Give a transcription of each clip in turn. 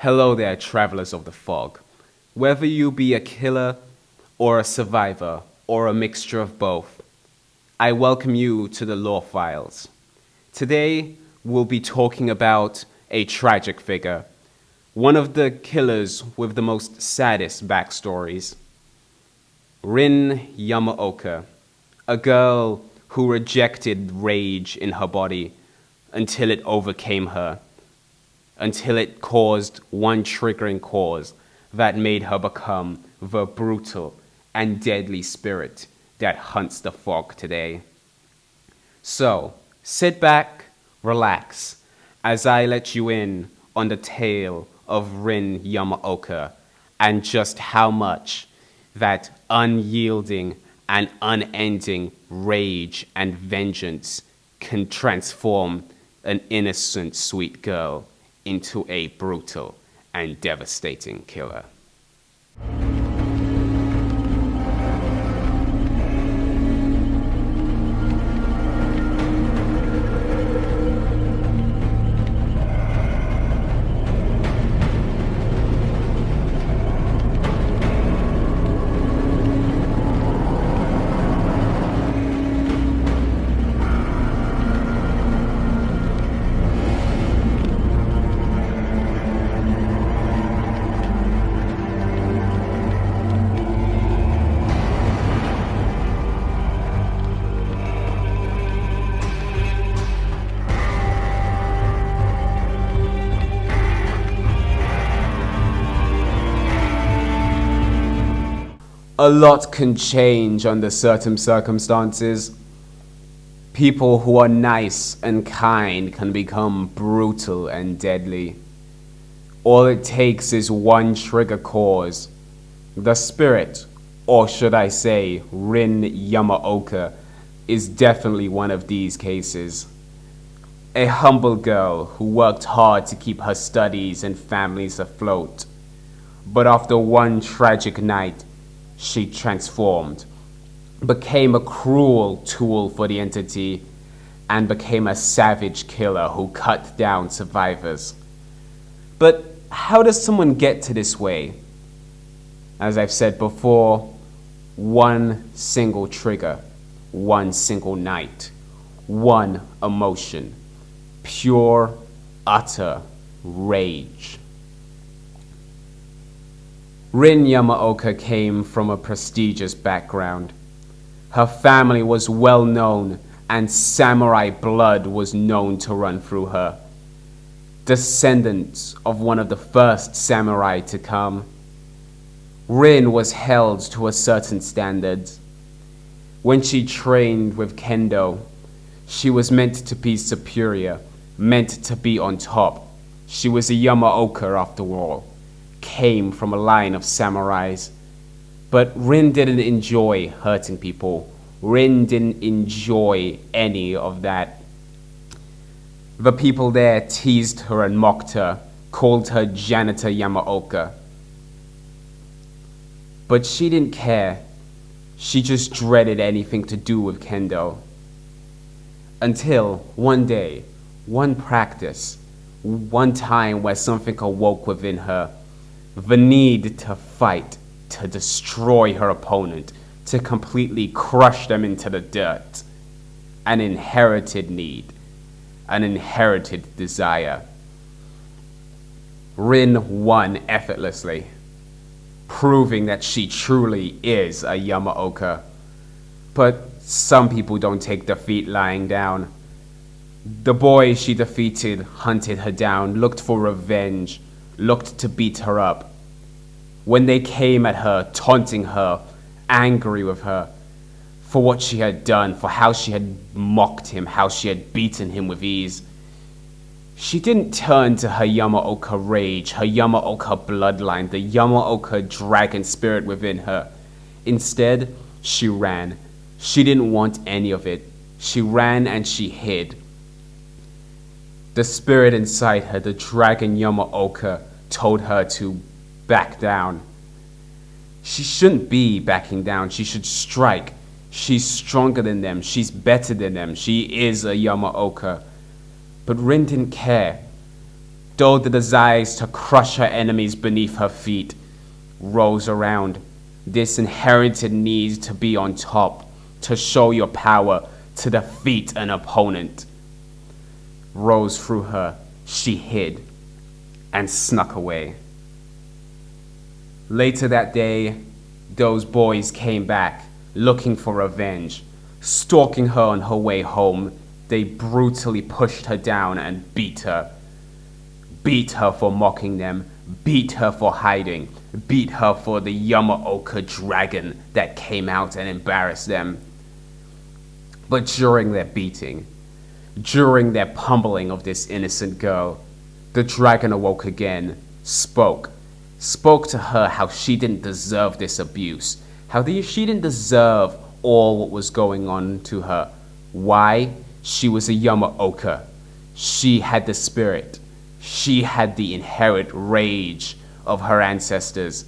Hello there, travelers of the fog. Whether you be a killer or a survivor or a mixture of both, I welcome you to the Law Files. Today, we'll be talking about a tragic figure, one of the killers with the most saddest backstories. Rin Yamaoka, a girl who rejected rage in her body until it overcame her, until it caused one triggering cause that made her become the brutal and deadly spirit that hunts the fog today. So, sit back, relax, as I let you in on the tale of Rin Yamaoka and just how much that unyielding and unending rage and vengeance can transform an innocent, sweet girl into a brutal and devastating killer. A lot can change under certain circumstances. People who are nice and kind can become brutal and deadly. All it takes is one trigger cause. The spirit, or should I say, Rin Yamaoka, is definitely one of these cases. A humble girl who worked hard to keep her studies and families afloat. But after one tragic night, she transformed, became a cruel tool for the entity, and became a savage killer who cut down survivors. But how does someone get to this way? As I've said before, one single trigger, one single night, one emotion, pure, utter rage. Rin Yamaoka came from a prestigious background. Her family was well known and samurai blood was known to run through her. Descendants of one of the first samurai to come. Rin was held to a certain standard. When she trained with kendo, she was meant to be superior, meant to be on top. She was a Yamaoka after all. Came from a line of samurais. But Rin didn't enjoy hurting people. Rin didn't enjoy any of that. The people there teased her and mocked her, called her Janitor Yamaoka. But she didn't care. She just dreaded anything to do with kendo. Until one day, one practice, one time where something awoke within her. The need to fight, to destroy her opponent, to completely crush them into the dirt. An inherited need, an inherited desire. Rin won effortlessly, proving that she truly is a Yamaoka. But some people don't take defeat lying down. The boy she defeated hunted her down, looked for revenge, looked to beat her up. When they came at her, taunting her, angry with her for what she had done, for how she had mocked him, how she had beaten him with ease, she didn't turn to her Yamaoka rage, her Yamaoka bloodline, the Yamaoka dragon spirit within her. Instead, she ran. She didn't want any of it. She ran and she hid. The spirit inside her, the dragon Yamaoka, told her to back down. She shouldn't be backing down. She should strike. She's stronger than them. She's better than them. She is a Yamaoka. But Rin didn't care. though the desires to crush her enemies beneath her feet rose around. This inherited need to be on top, to show your power, to defeat an opponent, rose through her. She hid and snuck away. Later that day, those boys came back, looking for revenge. Stalking her on her way home, they brutally pushed her down and beat her. Beat her for mocking them, beat her for hiding, beat her for the Yamaoka dragon that came out and embarrassed them. But during their beating, during their pummeling of this innocent girl, the dragon awoke again, spoke to her how she didn't deserve this abuse, how she didn't deserve all what was going on to her. Why? She was a Yamaoka. She had the spirit. She had the inherent rage of her ancestors.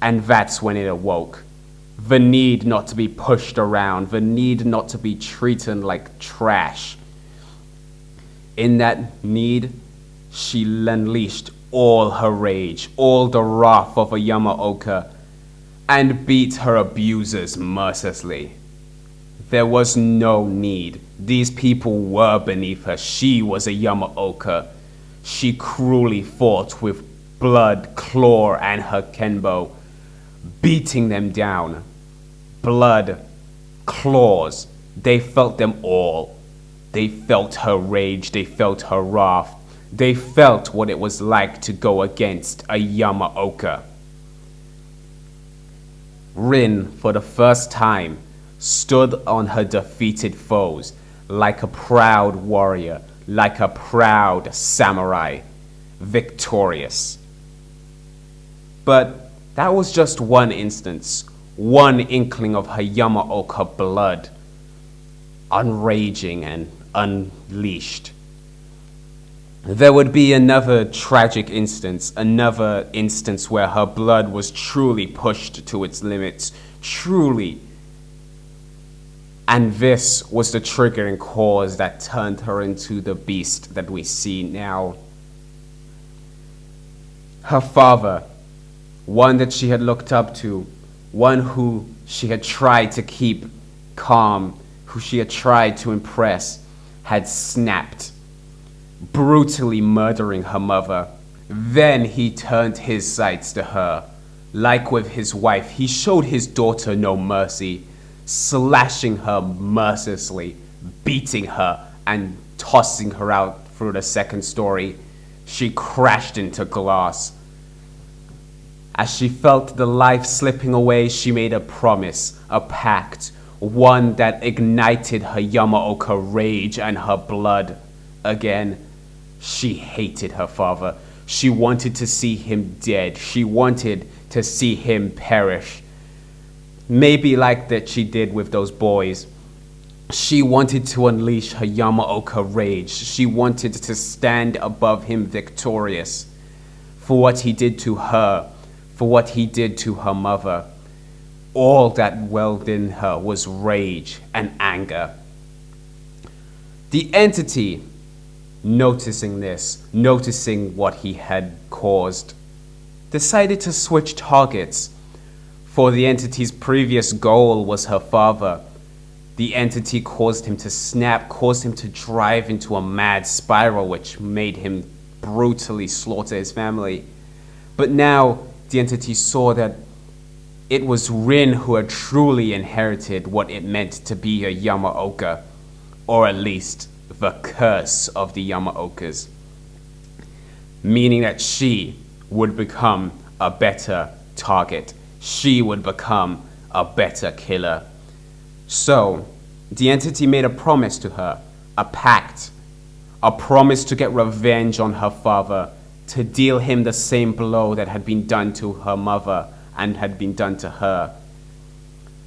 And that's when it awoke. The need not to be pushed around, the need not to be treated like trash. In that need, she unleashed all her rage, all the wrath of a Yamaoka, and beat her abusers mercilessly. There was no need. These people were beneath her. She was a Yamaoka. She cruelly fought with blood, claw, and her kenbo, beating them down. Blood, claws, they felt them all. They felt her rage, they felt her wrath. They felt what it was like to go against a Yamaoka. Rin, for the first time, stood on her defeated foes like a proud warrior, like a proud samurai, victorious. But that was just one instance, one inkling of her Yamaoka blood, unraging and unleashed. There would be another tragic instance, another instance where her blood was truly pushed to its limits, truly. And this was the triggering cause that turned her into the beast that we see now. Her father, one that she had looked up to, one who she had tried to keep calm, who she had tried to impress, had snapped, brutally murdering her mother. Then he turned his sights to her. Like with his wife, he showed his daughter no mercy, slashing her mercilessly, beating her, and tossing her out through the second story. She crashed into glass. As she felt the life slipping away, she made a promise, a pact, one that ignited her Yamaoka rage and her blood. Again, she hated her father. She wanted to see him dead. She wanted to see him perish. Maybe like that she did with those boys. She wanted to unleash her Yamaoka rage. She wanted to stand above him victorious for what he did to her, for what he did to her mother. All that welled in her was rage and anger. The entity, noticing this, noticing what he had caused, decided to switch targets. For the entity's previous goal was her father. The entity caused him to snap, caused him to drive into a mad spiral, which made him brutally slaughter his family. But now the entity saw that it was Rin who had truly inherited what it meant to be a Yamaoka, or at least the curse of the Yamaokas, meaning that she would become a better target. She would become a better killer. So, the entity made a promise to her, a pact, a promise to get revenge on her father, to deal him the same blow that had been done to her mother and had been done to her.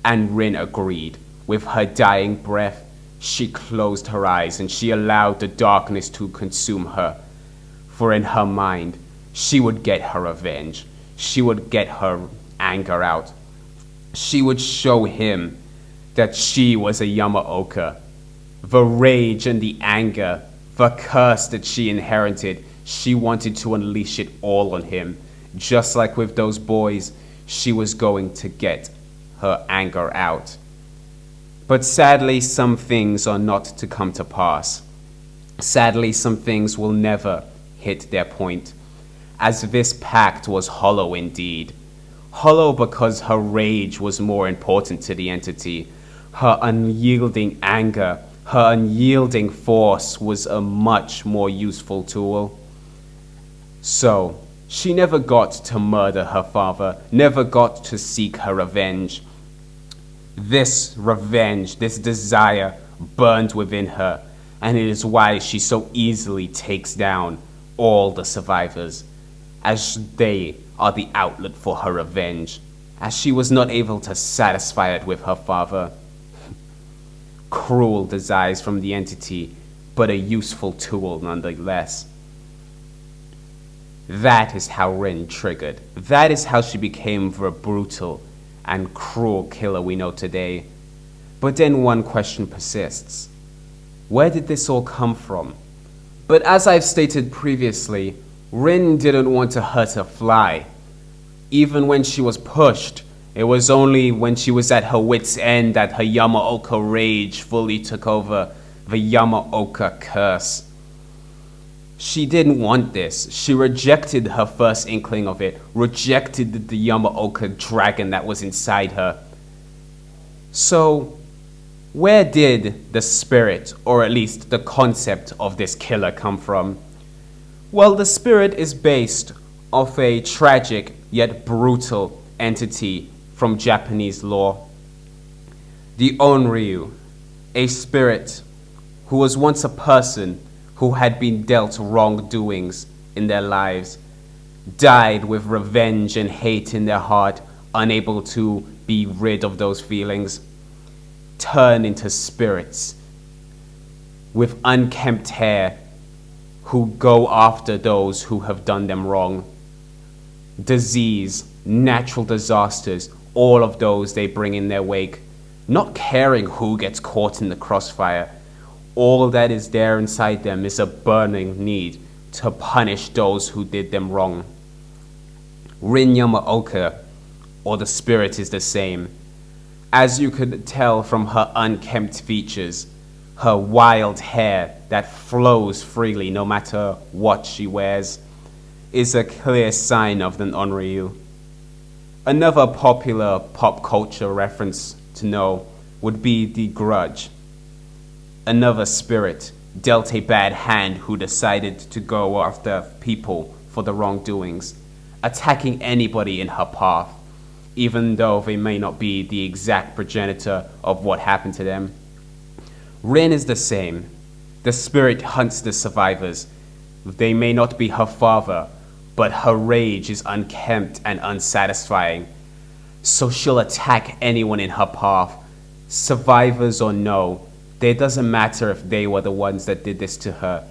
And Rin agreed. With her dying breath, she closed her eyes and she allowed the darkness to consume her. For in her mind, she would get her revenge. She would get her anger out. She would show him that she was a Yamaoka. The rage and the anger, the curse that she inherited, She wanted to unleash it all on him. Just like with those boys, she was going to get her anger out. But sadly, some things are not to come to pass. Sadly, some things will never hit their point, as this pact was hollow indeed. Hollow because her rage was more important to the entity. Her unyielding anger, her unyielding force was a much more useful tool. So, she never got to murder her father, never got to seek her revenge. This revenge, this desire burned within her, and it is why she so easily takes down all the survivors, as they are the outlet for her revenge, as she was not able to satisfy it with her father. Cruel desires from the entity, but a useful tool nonetheless. That is how Rin triggered. That is how she became the brutal and cruel killer we know today. But then one question persists. Where did this all come from? But as I've stated previously, Rin didn't want to hurt a fly. Even when she was pushed, it was only when she was at her wit's end that her Yamaoka rage fully took over, the Yamaoka curse. She didn't want this. She rejected her first inkling of it, rejected the Yamaoka dragon that was inside her. So, where did the spirit, or at least the concept of this killer come from? Well, the spirit is based off a tragic yet brutal entity from Japanese lore. The Onryu, a spirit who was once a person who had been dealt wrongdoings in their lives, died with revenge and hate in their heart, unable to be rid of those feelings, turn into spirits with unkempt hair who go after those who have done them wrong. Disease, natural disasters, all of those they bring in their wake, not caring who gets caught in the crossfire. All that is there inside them is a burning need to punish those who did them wrong. Rin Yamaoka, or the spirit, is the same. As you could tell from her unkempt features, her wild hair that flows freely no matter what she wears, is a clear sign of the Onryu. Another popular pop culture reference to know would be The Grudge. Another spirit dealt a bad hand who decided to go after people for the wrongdoings, attacking anybody in her path, even though they may not be the exact progenitor of what happened to them. Rin is the same. The spirit hunts the survivors. They may not be her father, but her rage is unkempt and unsatisfying. So she'll attack anyone in her path, survivors or no. It doesn't matter if they were the ones that did this to her.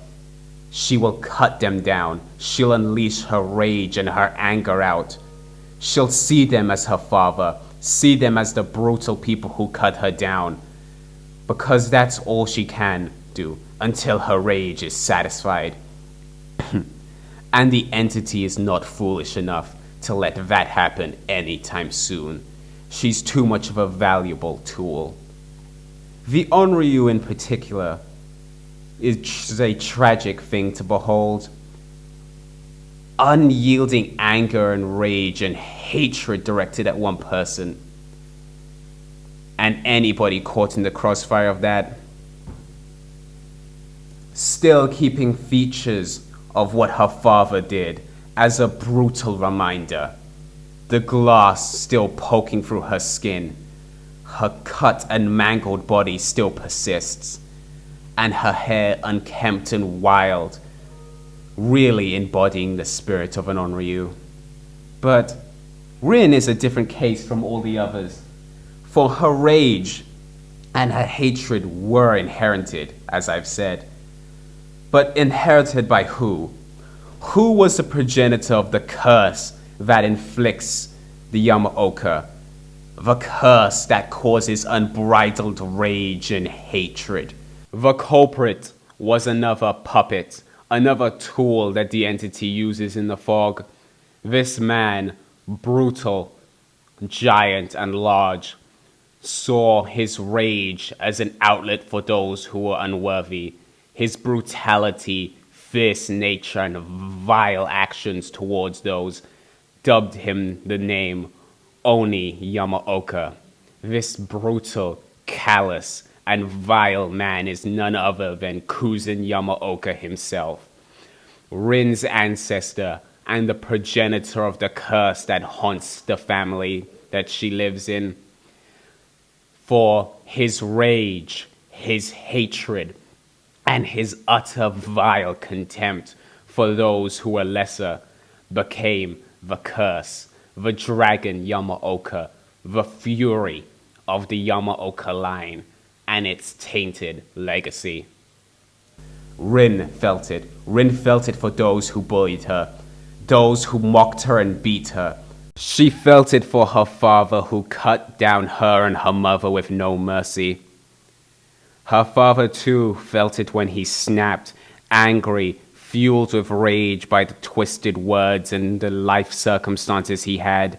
She will cut them down. She'll unleash her rage and her anger out. She'll see them as her father, see them as the brutal people who cut her down. Because that's all she can do until her rage is satisfied. And the entity is not foolish enough to let that happen anytime soon. She's too much of a valuable tool. The Onryu in particular is a tragic thing to behold. Unyielding anger and rage and hatred directed at one person. And anybody caught in the crossfire of that, still keeping features of what her father did as a brutal reminder. The glass still poking through her skin. Her cut and mangled body still persists, and her hair unkempt and wild, really embodying the spirit of an Onryu. But Rin is a different case from all the others, for her rage and her hatred were inherited, as I've said. But inherited by who? Who was the progenitor of the curse that inflicts the Yamaoka? The curse that causes unbridled rage and hatred. The culprit was another puppet another tool that the entity uses in the fog. This man, brutal, giant, and large, saw his rage as an outlet for those who were unworthy. His brutality, fierce nature, and vile actions towards those dubbed him the name Oni Yamaoka. This brutal, callous, and vile man is none other than Kuzan Yamaoka himself, Rin's ancestor and the progenitor of the curse that haunts the family that she lives in. For his rage, his hatred, and his utter vile contempt for those who were lesser became the curse, the dragon Yamaoka, the fury of the Yamaoka line and its tainted legacy. Rin felt it. Rin felt it for those who bullied her, those who mocked her and beat her. She felt it for her father who cut down her and her mother with no mercy. Her father too felt it when he snapped, angry, fueled with rage by the twisted words and the life circumstances he had,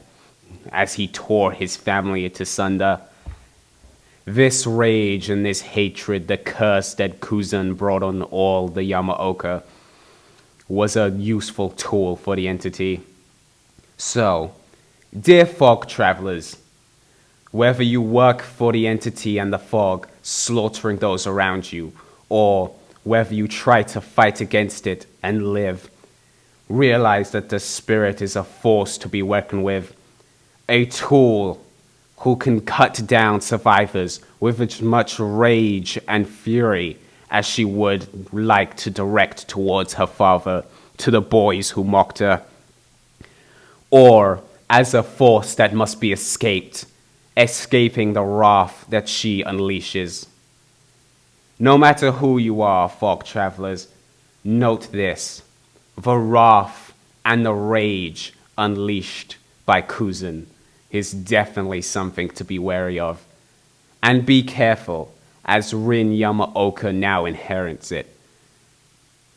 as he tore his family to sunder. This rage and this hatred, the curse that Kuzan brought on all the Yamaoka, was a useful tool for the entity. So, dear fog travelers, whether you work for the entity and the fog, slaughtering those around you, or whether you try to fight against it and live, realize that the spirit is a force to be reckoned with, a tool who can cut down survivors with as much rage and fury as she would like to direct towards her father, to the boys who mocked her, or as a force that must be escaped, escaping the wrath that she unleashes. No matter who you are, fog travelers, note this: the wrath and the rage unleashed by Kuzan is definitely something to be wary of. And be careful, as Rin Yamaoka now inherits it.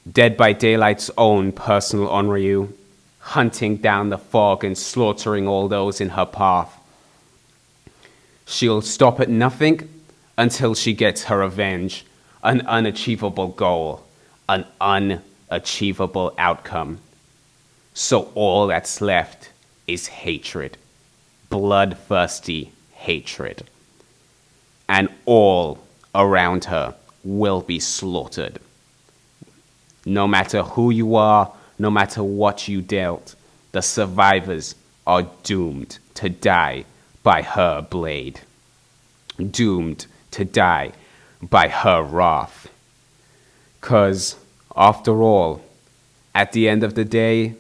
Dead by Daylight's own personal Onryu, hunting down the fog and slaughtering all those in her path. She'll stop at nothing until she gets her revenge, an unachievable goal, an unachievable outcome. So all that's left is hatred, bloodthirsty hatred. And all around her will be slaughtered. No matter who you are, no matter what you dealt, the survivors are doomed to die by her blade. Doomed to die by her wrath. 'Cause, after all, at the end of the day,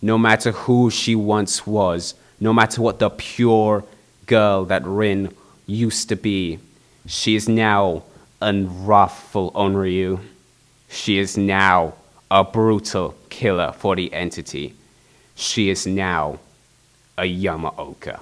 no matter who she once was, no matter what the pure girl that Rin used to be, she is now a wrathful Onryu. She is now a brutal killer for the entity. She is now a Yamaoka.